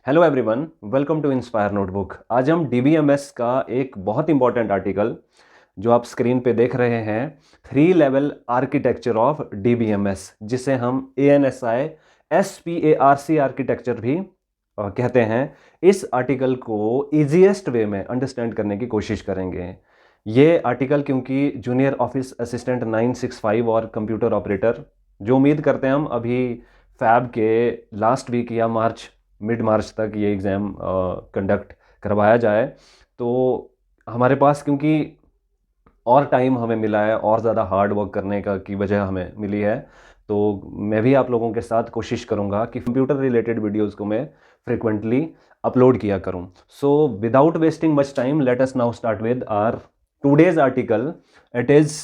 Hello everyone, welcome to inspire notebook. आज हम DBMS का एक बहुत इंपॉर्टेंट आर्टिकल जो आप स्क्रीन पे देख रहे हैं, 3 लेवल आर्किटेक्चर ऑफ डीबीएमएस, जिसे हम एएनएसआई एसपीएआरसी आर्किटेक्चर भी कहते हैं। इस आर्टिकल को इजीएस्ट वे में अंडरस्टैंड करने की कोशिश करेंगे। ये आर्टिकल क्योंकि जूनियर ऑफिस असिस्टेंट 965 और कंप्यूटर ऑपरेटर, जो उम्मीद करते हैं हम अभी फैब के लास्ट वीक या मिड मार्च तक ये एग्ज़ाम कंडक्ट करवाया जाए, तो हमारे पास क्योंकि और टाइम हमें मिला है और ज़्यादा हार्ड वर्क करने का की वजह हमें मिली है, तो मैं भी आप लोगों के साथ कोशिश करूँगा कि कंप्यूटर रिलेटेड वीडियोज़ को मैं फ्रिक्वेंटली अपलोड किया करूँ। So without wasting much time, let us now start with our today's article. It is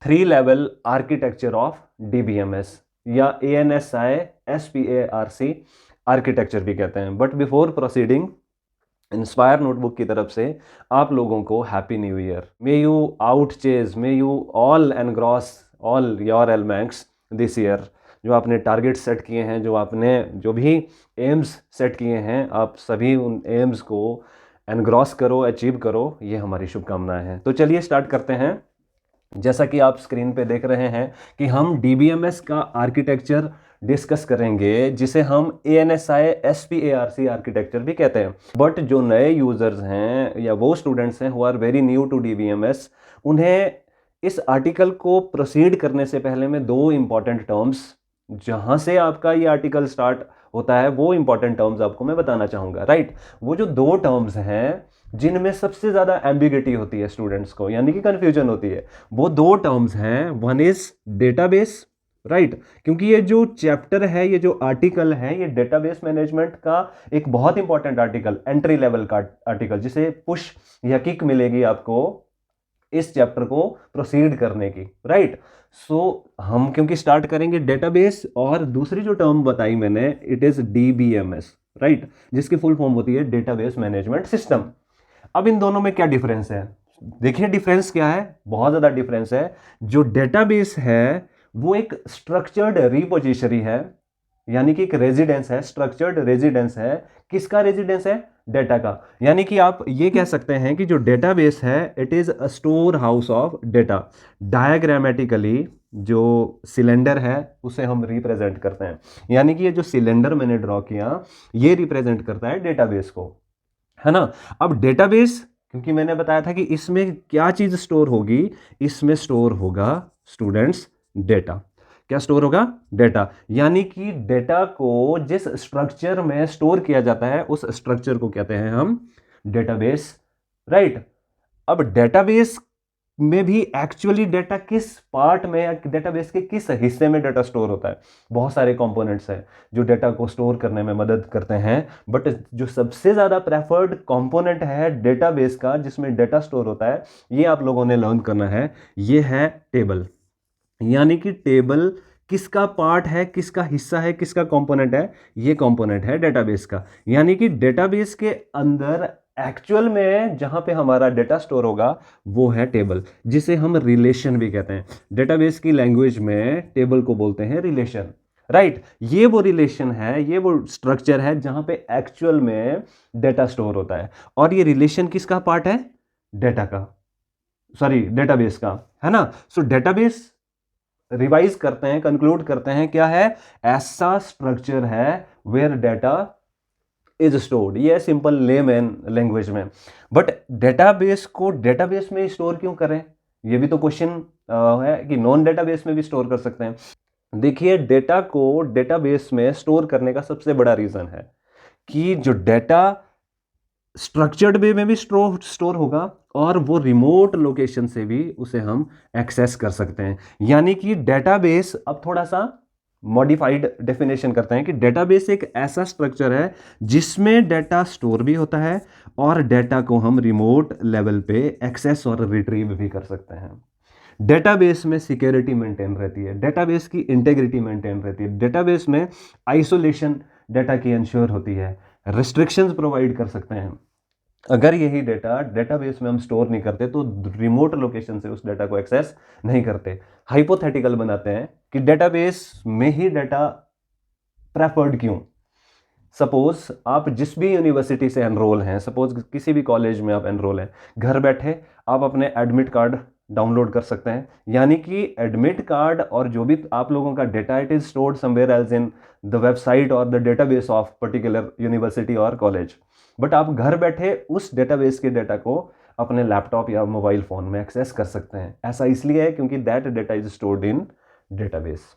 3 level architecture of DBMS या एएनएसआई एसपीएआरसी आर्किटेक्चर भी कहते हैं। But before proceeding, inspire notebook की तरफ से आप लोगों को happy new year. May you out chase, may you all engross all your elements this year. जो आपने टारगेट सेट किए हैं, जो भी एम्स सेट किए हैं, आप सभी उन एम्स को एनग्रॉस करो, अचीव करो, ये हमारी शुभकामनाएं हैं। तो चलिए स्टार्ट करते हैं। जैसा कि आप स्क्रीन पे देख रहे हैं कि हम डीबीएमएस का आर्किटेक्चर डिस्कस करेंगे, जिसे हम एएनएसआई एसपीएआरसी आर्किटेक्चर भी कहते हैं। बट जो नए यूजर्स हैं या वो स्टूडेंट्स हैं who are very new to DBMS, उन्हें इस आर्टिकल को प्रोसीड करने से पहले मैं दो इंपॉर्टेंट टर्म्स, जहां से आपका ये आर्टिकल स्टार्ट होता है, वो इंपॉर्टेंट टर्म्स आपको मैं बताना चाहूंगा। राइट, वो जो दो टर्म्स हैं जिनमें सबसे ज्यादा एम्बिग्युइटी होती है स्टूडेंट्स को, यानी कि कंफ्यूजन होती है, वो दो टर्म्स हैं। वन इज डेटाबेस, राइट, क्योंकि ये जो चैप्टर है, ये जो आर्टिकल है, ये डेटाबेस मैनेजमेंट का एक बहुत इंपॉर्टेंट आर्टिकल, एंट्री लेवल का आर्टिकल, जिसे पुश या किक मिलेगी आपको इस चैप्टर को प्रोसीड करने की। राइट, सो हम क्योंकि स्टार्ट करेंगे डेटाबेस, और दूसरी जो टर्म बताई मैंने, इट इज डीबीएमएस, राइट, जिसकी फुल फॉर्म होती है डेटाबेस मैनेजमेंट सिस्टम। अब इन दोनों में क्या डिफरेंस है? देखिए डिफरेंस क्या है, बहुत ज्यादा डिफरेंस है। जो डेटाबेस है वो एक स्ट्रक्चर्ड रिपोजिटरी है, यानी कि एक रेजिडेंस है, स्ट्रक्चर्ड रेजिडेंस है। किसका रेजिडेंस है? डेटा का। यानी कि आप ये कह सकते हैं कि जो डेटाबेस है, it is a store house of data. Diagrammatically जो सिलेंडर है उसे हम रिप्रेजेंट करते हैं, यानी कि ये जो सिलेंडर मैंने ड्रॉ किया, ये रिप्रेजेंट करता है डेटाबेस को, है ना। अब डेटाबेस, क्योंकि मैंने बताया था कि इसमें क्या चीज स्टोर होगी, इसमें स्टोर होगा स्टूडेंट्स डेटा। क्या स्टोर होगा? डेटा। यानी कि डेटा को जिस स्ट्रक्चर में स्टोर किया जाता है, उस स्ट्रक्चर को कहते हैं हम डेटाबेस। राइट, अब डेटाबेस में भी एक्चुअली डेटा किस पार्ट में या डेटाबेस के किस हिस्से में डेटा स्टोर होता है? बहुत सारे कंपोनेंट्स हैं जो डेटा को स्टोर करने में मदद करते हैं, बट जो सबसे ज्यादा प्रेफर्ड कंपोनेंट है डेटाबेस का, जिसमें डेटा स्टोर होता है, ये आप लोगों ने लर्न करना है, ये है टेबल। यानी कि टेबल किसका पार्ट है, किसका हिस्सा है, किसका कंपोनेंट है? ये कंपोनेंट है डेटाबेस का। यानी कि डेटाबेस के अंदर एक्चुअल में जहां पे हमारा डेटा स्टोर होगा, वो है टेबल, जिसे हम रिलेशन भी कहते हैं। डेटाबेस की लैंग्वेज में टेबल को बोलते हैं रिलेशन। राइट, ये वो रिलेशन है, ये वो स्ट्रक्चर है जहां पे एक्चुअल में डेटा स्टोर होता है। और ये रिलेशन किसका पार्ट है? डेटा का, सॉरी, डेटाबेस का, है ना। सो डेटाबेस, रिवाइज करते हैं, कंक्लूड करते हैं, क्या है? ऐसा स्ट्रक्चर है वेयर डेटा इज स्टोर्ड। ये सिंपल लेमैन लैंग्वेज में। बट डेटाबेस को डेटाबेस में स्टोर क्यों करें? ये भी तो क्वेश्चन है कि नॉन डेटाबेस में भी स्टोर कर सकते हैं। देखिए, डेटा को डेटाबेस में स्टोर करने का सबसे बड़ा रीजन है कि जो डेटा स्ट्रक्चर्ड वे में भी स्टोर होगा, और वो रिमोट लोकेशन से भी उसे हम एक्सेस कर सकते हैं। यानी कि डेटाबेस, अब थोड़ा सा मॉडिफाइड डेफिनेशन करते हैं कि डेटाबेस एक ऐसा स्ट्रक्चर है जिसमें डेटा स्टोर भी होता है, और डेटा को हम रिमोट लेवल पे एक्सेस और रिट्रीव भी कर सकते हैं। डेटाबेस में सिक्योरिटी मेंटेन रहती है, डेटाबेस की इंटेग्रिटी मेंटेन रहती है, डेटाबेस में आइसोलेशन डेटा की इंश्योर होती है, रिस्ट्रिक्शंस प्रोवाइड कर सकते हैं। अगर यही डेटा डेटाबेस में हम स्टोर नहीं करते, तो रिमोट लोकेशन से उस डेटा को एक्सेस नहीं करते। हाइपोथेटिकल बनाते हैं कि डेटाबेस में ही डेटा प्रेफर्ड क्यों? सपोज आप जिस भी यूनिवर्सिटी से एनरोल हैं, सपोज किसी भी कॉलेज में आप एनरोल हैं, घर बैठे आप अपने एडमिट कार्ड डाउनलोड कर सकते हैं। यानी कि एडमिट कार्ड और जो भी आप लोगों का data, it is stored somewhere else in the website और the database of particular university और कॉलेज। बट आप घर बैठे उस डेटाबेस के डेटा को अपने लैपटॉप या मोबाइल फोन में एक्सेस कर सकते हैं। ऐसा इसलिए है क्योंकि that data is stored in database.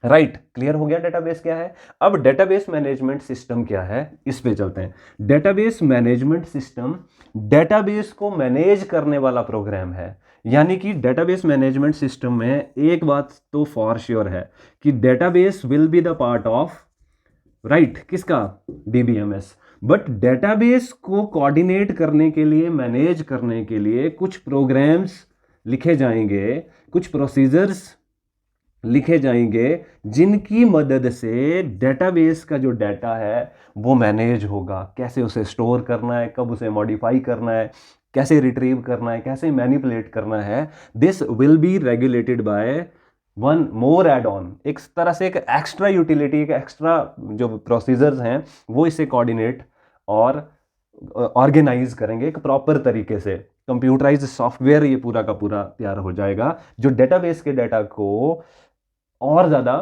Right, clear हो गया डेटाबेस क्या है। अब डेटाबेस मैनेजमेंट सिस्टम क्या है, इस पे चलते हैं। डेटाबेस मैनेजमेंट सिस्टम डेटाबेस को मैनेज करने वाला प्रोग्राम है। यानी कि डेटाबेस मैनेजमेंट सिस्टम में एक बात तो फॉर श्योर है कि database will be the part of, right, किसका, डीबीएमएस। बट डेटाबेस को कोऑर्डिनेट करने के लिए, मैनेज करने के लिए कुछ प्रोग्राम्स लिखे जाएंगे, कुछ प्रोसीजर्स लिखे जाएंगे जिनकी मदद से डेटाबेस का जो डाटा है वो मैनेज होगा। कैसे उसे स्टोर करना है, कब उसे मॉडिफाई करना है, कैसे रिट्रीव करना है, कैसे मैनिपुलेट करना है, this will be regulated by one more add on. एक तरह से एक एक्स्ट्रा यूटिलिटी, एक एक्स्ट्रा जो प्रोसीजर्स हैं वो इसे कोऑर्डिनेट और ऑर्गेनाइज करेंगे एक प्रॉपर तरीके से। कंप्यूटराइज्ड सॉफ्टवेयर ये पूरा का पूरा तैयार हो जाएगा जो डेटाबेस के डाटा को और ज़्यादा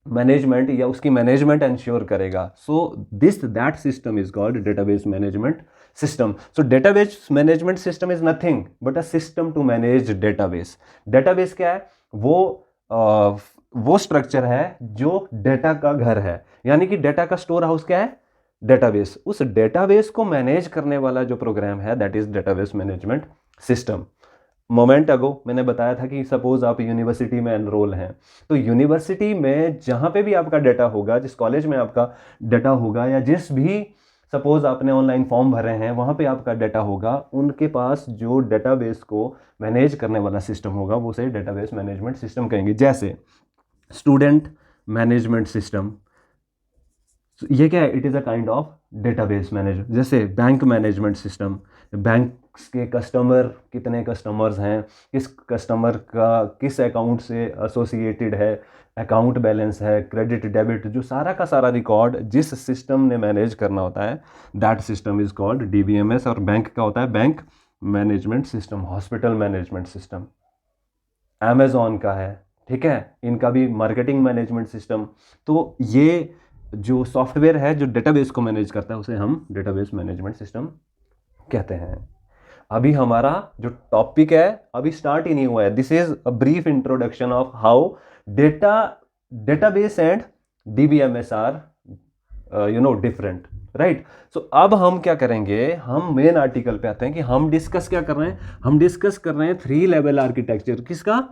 मैनेजमेंट या उसकी मैनेजमेंट एंश्योर करेगा। So that system is called database management system. So database management system is nothing but a system to manage database. Database क्या है, वो स्ट्रक्चर है जो डेटा का घर है। यानी कि डेटा का स्टोर हाउस क्या है, डेटाबेस। उस डेटाबेस को मैनेज करने वाला जो प्रोग्राम है that is database management system. Moment ago मैंने बताया था कि सपोज आप यूनिवर्सिटी में एनरोल हैं, तो यूनिवर्सिटी में जहां पे भी आपका डाटा होगा, जिस कॉलेज में आपका डाटा होगा, या जिस भी सपोज आपने ऑनलाइन फॉर्म भरे हैं वहां पे आपका डाटा होगा, उनके पास जो डेटाबेस को मैनेज करने वाला सिस्टम होगा वो उसे डेटाबेस मैनेजमेंट सिस्टम कहेंगे। जैसे स्टूडेंट मैनेजमेंट सिस्टम, ये क्या है, it is a kind of database manager. जैसे बैंक मैनेजमेंट सिस्टम, बैंक के कस्टमर, कितने कस्टमर्स हैं, किस कस्टमर का किस अकाउंट से एसोसिएटेड है, अकाउंट बैलेंस है, क्रेडिट डेबिट, जो सारा का सारा रिकॉर्ड जिस सिस्टम ने मैनेज करना होता है that system is called DBMS. और बैंक का होता है bank management system. Hospital management system Amazon का है, ठीक है, इनका भी मार्केटिंग मैनेजमेंट सिस्टम। तो ये जो सॉफ्टवेयर है जो डेटाबेस को मैनेज करता है उसे हम डेटाबेस मैनेजमेंट सिस्टम कहते हैं। अभी हमारा जो टॉपिक है अभी स्टार्ट ही नहीं हुआ है। This is a brief introduction of how database and DBMS are different, right. So अब हम क्या करेंगे, हम मेन आर्टिकल पे आते हैं कि हम डिस्कस क्या कर रहे हैं। हम डिस्कस कर रहे हैं 3 लेवल आर्किटेक्चर, किसका,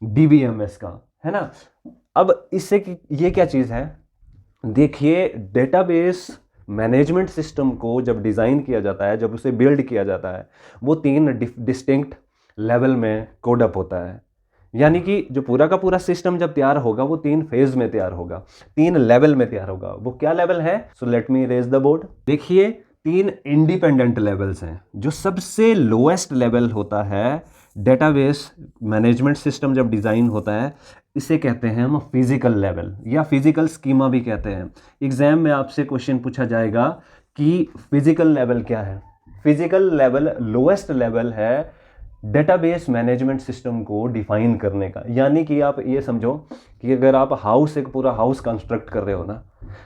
डीबीएमएस का, है ना। अब इससे ये क्या चीज है, देखिए डेटाबेस मैनेजमेंट सिस्टम को जब डिज़ाइन किया जाता है, जब उसे बिल्ड किया जाता है, वो 3 डिस्टिंक्ट लेवल में कोड अप होता है। यानी कि जो पूरा का पूरा सिस्टम जब तैयार होगा वो 3 फेज में तैयार होगा, 3 लेवल में तैयार होगा। वो क्या लेवल है, so let me raise the board. देखिए 3 इंडिपेंडेंट लेवल्स हैं। जो सबसे लोएस्ट लेवल होता है डेटाबेस मैनेजमेंट सिस्टम जब डिज़ाइन होता है, इसे कहते हैं हम फिजिकल लेवल या फिजिकल स्कीमा भी कहते हैं। एग्जाम में आपसे क्वेश्चन पूछा जाएगा कि फिजिकल लेवल क्या है। फिजिकल लेवल लोएस्ट लेवल है डेटाबेस मैनेजमेंट सिस्टम को डिफाइन करने का। यानी कि आप ये समझो कि अगर आप एक पूरा हाउस कंस्ट्रक्ट कर रहे हो ना,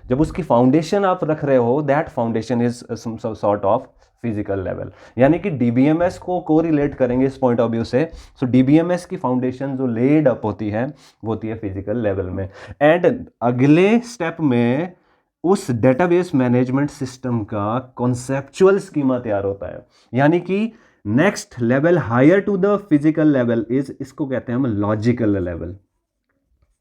जब उसकी फाउंडेशन आप रख रहे हो, that foundation is sort of physical level. यानी कि डीबीएमएस को कोरिलेट करेंगे इस पॉइंट ऑफ व्यू से। सो डीबीएमएस की फाउंडेशन जो लेड अप होती है वो होती है फिजिकल लेवल में। एंड अगले स्टेप में उस डेटाबेस मैनेजमेंट सिस्टम का कॉन्सेप्चुअल स्कीमा तैयार होता है। यानी कि next level higher to the physical level is, इसको कहते हैं हम logical level,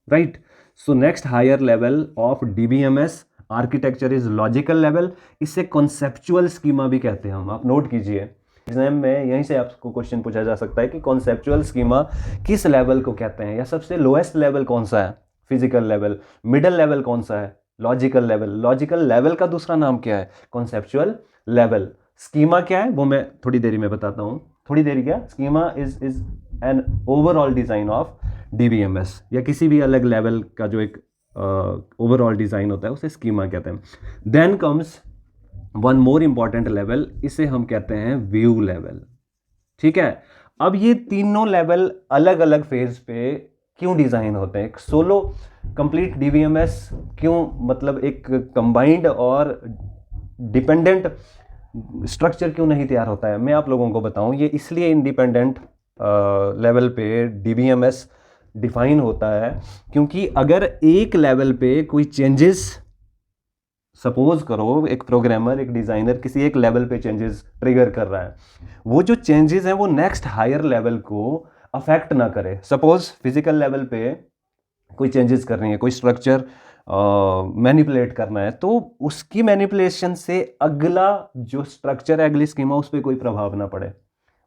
right. So next higher level of DBMS architecture is logical level. इसे कॉन्सेप्चुअल स्कीमा भी कहते हैं हम। आप नोट कीजिए, एग्जाम में यहीं से आपको क्वेश्चन पूछा जा सकता है कि कॉन्सेप्चुअल स्कीमा किस लेवल को कहते हैं, या सबसे लोएस्ट लेवल कौन सा है, फिजिकल लेवल। मिडिल लेवल कौन सा है, लॉजिकल लेवल। लॉजिकल लेवल का दूसरा नाम क्या है, कॉन्सेप्चुअल लेवल। स्कीमा क्या है वो मैं थोड़ी देरी में बताता हूं। थोड़ी देरी क्या, schema is an overall design of DBMS या किसी भी अलग लेवल का जो एक ओवरऑल डिज़ाइन होता है उसे स्कीमा कहते हैं। Then comes one more important level, इसे हम कहते हैं व्यू लेवल। ठीक है, अब ये तीनों लेवल अलग अलग फेज पे क्यों डिज़ाइन होते हैं? एक सोलो कंप्लीट डीबीएमएस क्यों, मतलब एक कंबाइंड और डिपेंडेंट स्ट्रक्चर क्यों नहीं तैयार होता है? मैं आप लोगों को बताऊं, ये इसलिए इंडिपेंडेंट लेवल पे डीबीएमएस डिफाइन होता है क्योंकि अगर एक लेवल पे कोई चेंजेस, सपोज करो एक प्रोग्रामर, एक डिज़ाइनर किसी एक लेवल पे चेंजेस ट्रिगर कर रहा है, वो जो चेंजेस हैं वो नेक्स्ट हायर लेवल को अफेक्ट ना करे। सपोज फिजिकल लेवल पे कोई चेंजेस कर रही है, कोई स्ट्रक्चर मैनिपुलेट करना है, तो उसकी मैनिपुलेशन से अगला जो स्ट्रक्चर है, अगली स्कीमा, उस पर कोई प्रभाव ना पड़े।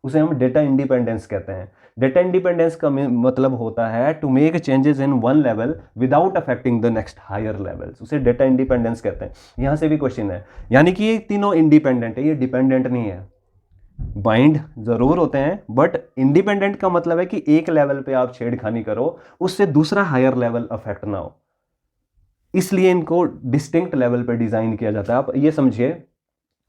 उसे हम डेटा इंडिपेंडेंस कहते हैं। डेटा इंडिपेंडेंस का मतलब होता है to make changes in one level without affecting the next higher levels, उसे डेटा इंडिपेंडेंस कहते हैं। यहां से भी क्वेश्चन है, यानी कि ये तीनों इंडिपेंडेंट है, ये डिपेंडेंट नहीं है। बाइंड जरूर होते हैं बट इंडिपेंडेंट का मतलब है कि एक लेवल पे आप छेड़खानी करो, उससे दूसरा हायर लेवल अफेक्ट ना हो, इसलिए इनको डिस्टिंक्ट लेवल पे डिजाइन किया जाता है। आप ये समझिए,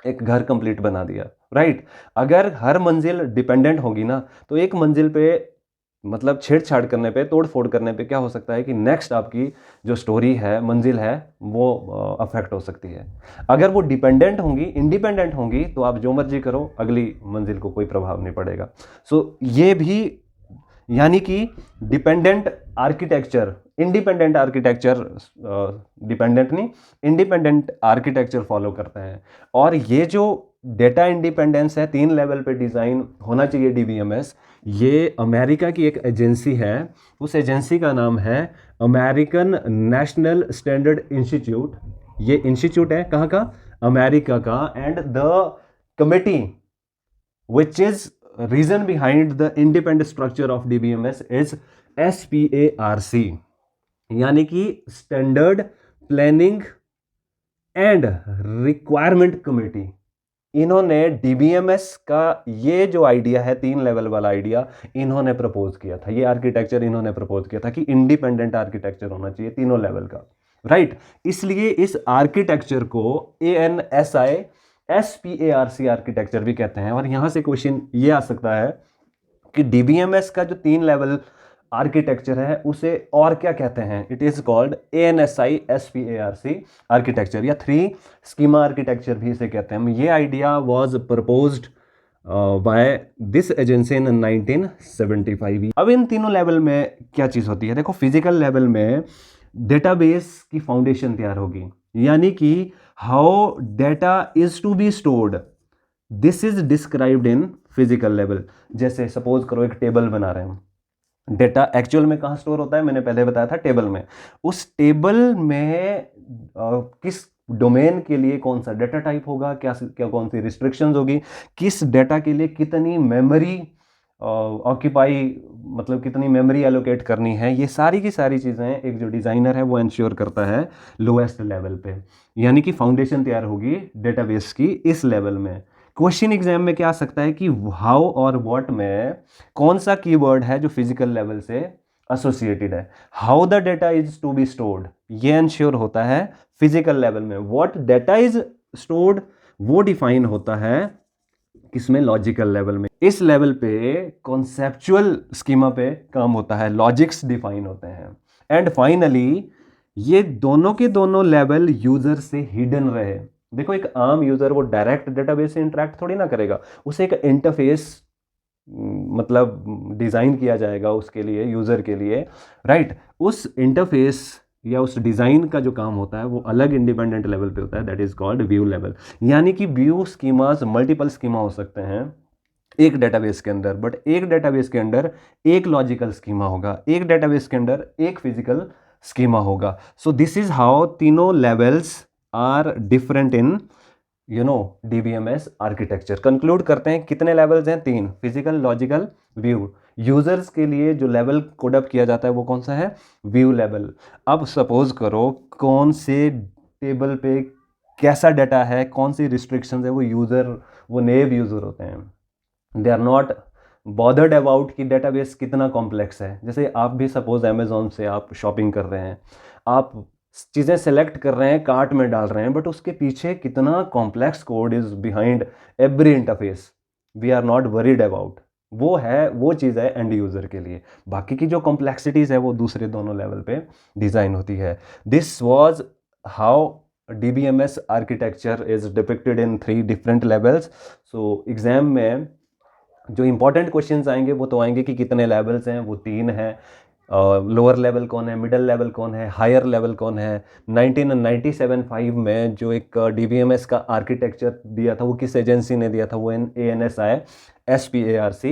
एक घर कंप्लीट बना दिया, राइट? अगर हर मंजिल डिपेंडेंट होगी ना, तो एक मंजिल पे मतलब छेड़छाड़ करने पे, तोड़ फोड़ करने पे क्या हो सकता है कि नेक्स्ट आपकी जो स्टोरी है, मंजिल है, वो अफेक्ट हो सकती है। अगर वो डिपेंडेंट होंगी, इंडिपेंडेंट होंगी, तो आप जो मर्जी करो, अगली मंजिल को कोई प्रभाव नहीं पड़ेगा। सो ये भी, यानी कि dependent architecture, independent architecture, dependent नहीं, इंडिपेंडेंट आर्किटेक्चर फॉलो करते हैं। और ये जो डेटा इंडिपेंडेंस है, 3 लेवल पे डिज़ाइन होना चाहिए डीबीएमएस, ये अमेरिका की एक एजेंसी है, उस एजेंसी का नाम है अमेरिकन नेशनल स्टैंडर्ड इंस्टीट्यूट। ये इंस्टीट्यूट है कहाँ का? अमेरिका का। And the committee which is reason behind the independent structure of DBMS is SPARC, यानी कि standard planning and requirement committee. इन्होंने डीबीएमएस का ये जो आइडिया है, 3 लेवल वाला आइडिया, इन्होंने प्रपोज किया था। ये आर्किटेक्चर इन्होंने प्रपोज किया था कि इंडिपेंडेंट आर्किटेक्चर होना चाहिए तीनों लेवल का, राइट? इसलिए इस आर्किटेक्चर को ANSI SPARC आर्किटेक्चर भी कहते हैं। और यहां से क्वेश्चन ये आ सकता है कि डीबीएमएस का जो 3 लेवल आर्किटेक्चर है उसे और क्या कहते हैं? It is called ANSI SPARC architecture, या 3 स्कीमा आर्किटेक्चर भी इसे कहते हैं। ये idea was proposed by this agency in 1975। अब इन तीनों लेवल में क्या चीज होती है? देखो, फिजिकल लेवल में डेटाबेस की फाउंडेशन तैयार होगी, यानी कि how data is to be stored, this is described in physical level. जैसे सपोज करो एक टेबल बना रहे हैं, डेटा एक्चुअल में कहाँ स्टोर होता है? मैंने पहले बताया था, टेबल में। उस टेबल में किस डोमेन के लिए कौन सा डेटा टाइप होगा, क्या कौन सी रिस्ट्रिक्शंस होगी, किस डेटा के लिए कितनी मेमोरी ऑक्यूपाई, मतलब कितनी मेमोरी एलोकेट करनी है, ये सारी की सारी चीज़ें एक जो डिज़ाइनर है वो इंश्योर करता है लोएस्ट लेवल पे। यानी कि फाउंडेशन तैयार होगी डेटाबेस की इस लेवल में। क्वेश्चन एग्जाम में क्या आ सकता है कि हाउ और व्हाट में कौन सा कीवर्ड है जो फिजिकल लेवल से एसोसिएटेड है। How the data is to be stored, ये इंश्योर होता है फिजिकल लेवल में। व्हाट डेटा इज स्टोर्ड वो डिफाइन होता है किसमें? लॉजिकल लेवल में। इस लेवल पे कॉन्सेप्चुअल स्कीमा पे काम होता है, लॉजिक्स डिफाइन होते हैं। एंड फाइनली ये दोनों के दोनों लेवल यूजर से हिडन रहे। देखो, एक आम यूजर वो डायरेक्ट डेटाबेस से इंटरेक्ट थोड़ी ना करेगा, उसे एक इंटरफेस मतलब डिजाइन किया जाएगा उसके लिए, यूजर के लिए, राइट? उस इंटरफेस या उस डिजाइन का जो काम होता है वो अलग इंडिपेंडेंट लेवल पे होता है, that is called view level. यानी कि व्यू स्कीमास मल्टीपल स्कीमा हो सकते हैं एक डेटाबेस के अंदर, बट एक डेटाबेस के अंदर एक लॉजिकल स्कीमा होगा, एक डेटाबेस के अंदर एक फिजिकल स्कीमा होगा। सो दिस इज हाउ तीनों levels are different in DBMS architecture. Conclude करते हैं, कितने लेवल्स हैं? 3, फिजिकल, लॉजिकल, व्यू। यूजर्स के लिए जो लेवल कोड अप किया जाता है वो कौन सा है? View level. अब सपोज करो कौन से टेबल पे कैसा डाटा है, कौन सी रिस्ट्रिक्शंस है, वो नेव यूजर होते हैं, they are not bothered about कि डेटाबेस कितना कॉम्प्लेक्स है। जैसे आप भी सपोज अमेजोन से आप शॉपिंग कर रहे हैं, आप चीज़ें सेलेक्ट कर रहे हैं, कार्ट में डाल रहे हैं, बट उसके पीछे कितना complex code is behind every interface, we are not worried about. वो चीज़ है एंड यूज़र के लिए। बाकी की जो कॉम्प्लेक्सिटीज़ है वो दूसरे दोनों लेवल पे डिज़ाइन होती है। This was how DBMS architecture is depicted in 3 different levels. So exam में जो इंपॉर्टेंट क्वेश्चंस आएंगे वो तो आएंगे कि कितने लेवल्स हैं, वो 3 हैं। लोअर लेवल कौन है, मिडल लेवल कौन है, हायर लेवल कौन है। 1997 में जो एक DBMS का आर्किटेक्चर दिया था वो किस एजेंसी ने दिया था, वो ANSI SPARC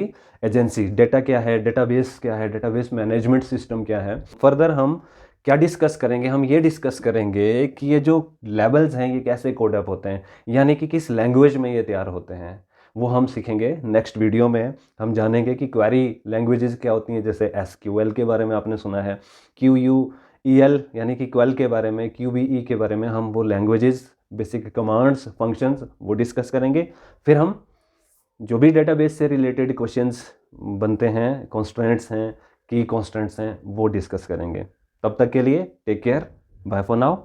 एजेंसी। डेटा क्या है, डेटाबेस क्या है, डेटाबेस मैनेजमेंट सिस्टम क्या है। फर्दर हम क्या डिस्कस करेंगे, हम ये डिस्कस करेंगे कि ये जो लेवल्स हैं ये कैसे कोड अप होते हैं, यानी कि किस लैंग्वेज में ये तैयार होते हैं, वो हम सीखेंगे नेक्स्ट वीडियो में। हम जानेंगे कि क्वेरी लैंग्वेजेस क्या होती हैं, जैसे SQL के बारे में आपने सुना है, QUEL यानी कि क्वेल के बारे में, QBE के बारे में, हम वो लैंग्वेजेस, बेसिक कमांड्स, फंक्शंस वो डिस्कस करेंगे। फिर हम जो भी डेटाबेस से रिलेटेड क्वेश्चंस बनते हैं, कॉन्स्टेंट्स हैं, की कॉन्स्टेंट्स हैं, वो डिस्कस करेंगे। तब तक के लिए take care, bye for now,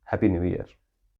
happy new year.